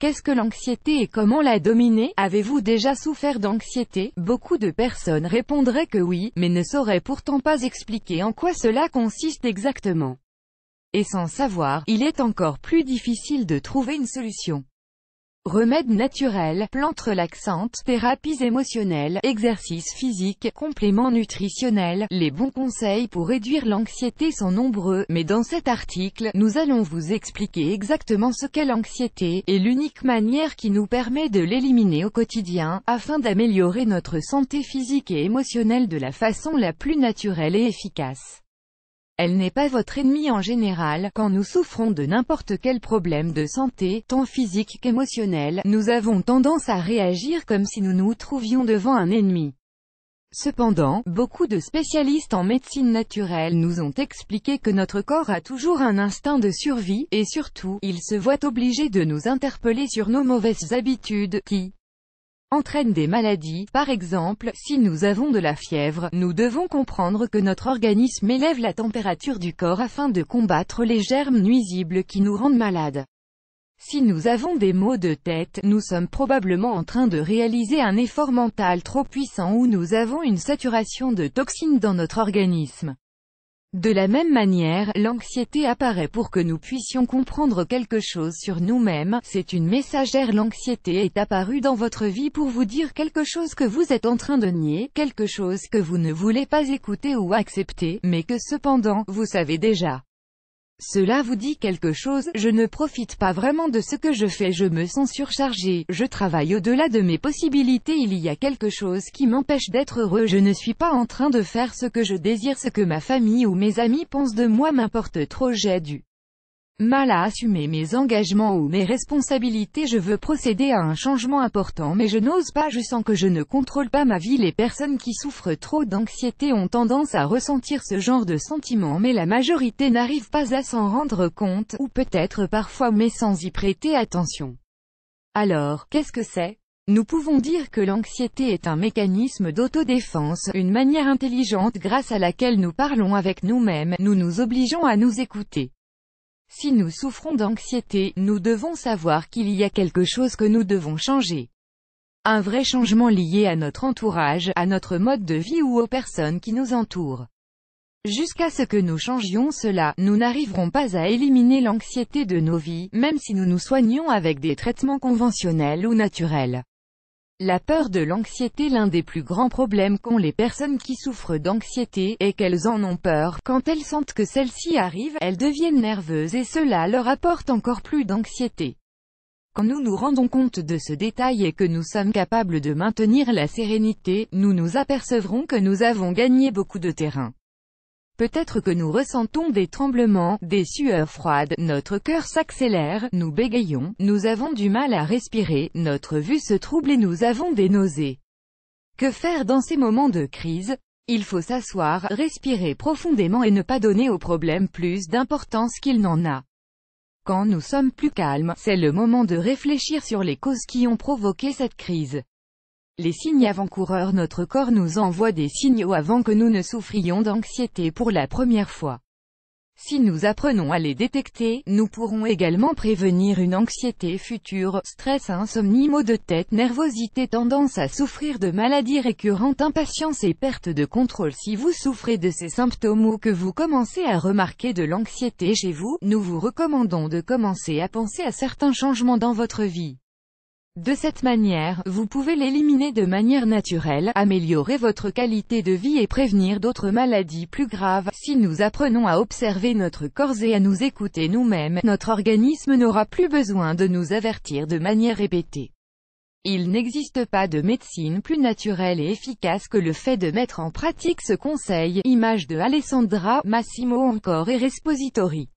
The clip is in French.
Qu'est-ce que l'anxiété et comment la dominer? Avez-vous déjà souffert d'anxiété? Beaucoup de personnes répondraient que oui, mais ne sauraient pourtant pas expliquer en quoi cela consiste exactement. Et sans savoir, il est encore plus difficile de trouver une solution. Remèdes naturels, plantes relaxantes, thérapies émotionnelles, exercices physiques, compléments nutritionnels, les bons conseils pour réduire l'anxiété sont nombreux, mais dans cet article, nous allons vous expliquer exactement ce qu'est l'anxiété, et l'unique manière qui nous permet de l'éliminer au quotidien, afin d'améliorer notre santé physique et émotionnelle de la façon la plus naturelle et efficace. Elle n'est pas votre ennemi en général. Quand nous souffrons de n'importe quel problème de santé, tant physique qu'émotionnel, nous avons tendance à réagir comme si nous nous trouvions devant un ennemi. Cependant, beaucoup de spécialistes en médecine naturelle nous ont expliqué que notre corps a toujours un instinct de survie, et surtout, il se voit obligé de nous interpeller sur nos mauvaises habitudes, qui entraîne des maladies. Par exemple, si nous avons de la fièvre, nous devons comprendre que notre organisme élève la température du corps afin de combattre les germes nuisibles qui nous rendent malades. Si nous avons des maux de tête, nous sommes probablement en train de réaliser un effort mental trop puissant ou nous avons une saturation de toxines dans notre organisme. De la même manière, l'anxiété apparaît pour que nous puissions comprendre quelque chose sur nous-mêmes. C'est une messagère. L'anxiété est apparue dans votre vie pour vous dire quelque chose que vous êtes en train de nier, quelque chose que vous ne voulez pas écouter ou accepter, mais que cependant, vous savez déjà. Cela vous dit quelque chose: je ne profite pas vraiment de ce que je fais, je me sens surchargé, je travaille au-delà de mes possibilités, il y a quelque chose qui m'empêche d'être heureux, je ne suis pas en train de faire ce que je désire, ce que ma famille ou mes amis pensent de moi m'importe trop, j'ai du mal à assumer mes engagements ou mes responsabilités, je veux procéder à un changement important mais je n'ose pas, je sens que je ne contrôle pas ma vie. Les personnes qui souffrent trop d'anxiété ont tendance à ressentir ce genre de sentiments, mais la majorité n'arrive pas à s'en rendre compte, ou peut-être parfois mais sans y prêter attention. Alors, qu'est-ce que c'est? Nous pouvons dire que l'anxiété est un mécanisme d'autodéfense, une manière intelligente grâce à laquelle nous parlons avec nous-mêmes, nous nous obligeons à nous écouter. Si nous souffrons d'anxiété, nous devons savoir qu'il y a quelque chose que nous devons changer. Un vrai changement lié à notre entourage, à notre mode de vie ou aux personnes qui nous entourent. Jusqu'à ce que nous changions cela, nous n'arriverons pas à éliminer l'anxiété de nos vies, même si nous nous soignons avec des traitements conventionnels ou naturels. La peur de l'anxiété. L'un des plus grands problèmes qu'ont les personnes qui souffrent d'anxiété est qu'elles en ont peur. Quand elles sentent que celle-ci arrive, elles deviennent nerveuses et cela leur apporte encore plus d'anxiété. Quand nous nous rendons compte de ce détail et que nous sommes capables de maintenir la sérénité, nous nous apercevrons que nous avons gagné beaucoup de terrain. Peut-être que nous ressentons des tremblements, des sueurs froides, notre cœur s'accélère, nous bégayons, nous avons du mal à respirer, notre vue se trouble et nous avons des nausées. Que faire dans ces moments de crise? Il faut s'asseoir, respirer profondément et ne pas donner au problème plus d'importance qu'il n'en a. Quand nous sommes plus calmes, c'est le moment de réfléchir sur les causes qui ont provoqué cette crise. Les signes avant-coureurs. Notre corps nous envoie des signaux avant que nous ne souffrions d'anxiété pour la première fois. Si nous apprenons à les détecter, nous pourrons également prévenir une anxiété future. Stress, insomnie, maux de tête, nervosité, tendance à souffrir de maladies récurrentes, impatience et perte de contrôle. Si vous souffrez de ces symptômes ou que vous commencez à remarquer de l'anxiété chez vous, nous vous recommandons de commencer à penser à certains changements dans votre vie. De cette manière, vous pouvez l'éliminer de manière naturelle, améliorer votre qualité de vie et prévenir d'autres maladies plus graves. Si nous apprenons à observer notre corps et à nous écouter nous-mêmes, notre organisme n'aura plus besoin de nous avertir de manière répétée. Il n'existe pas de médecine plus naturelle et efficace que le fait de mettre en pratique ce conseil. Image de Alessandra Massimo encore et Respositori.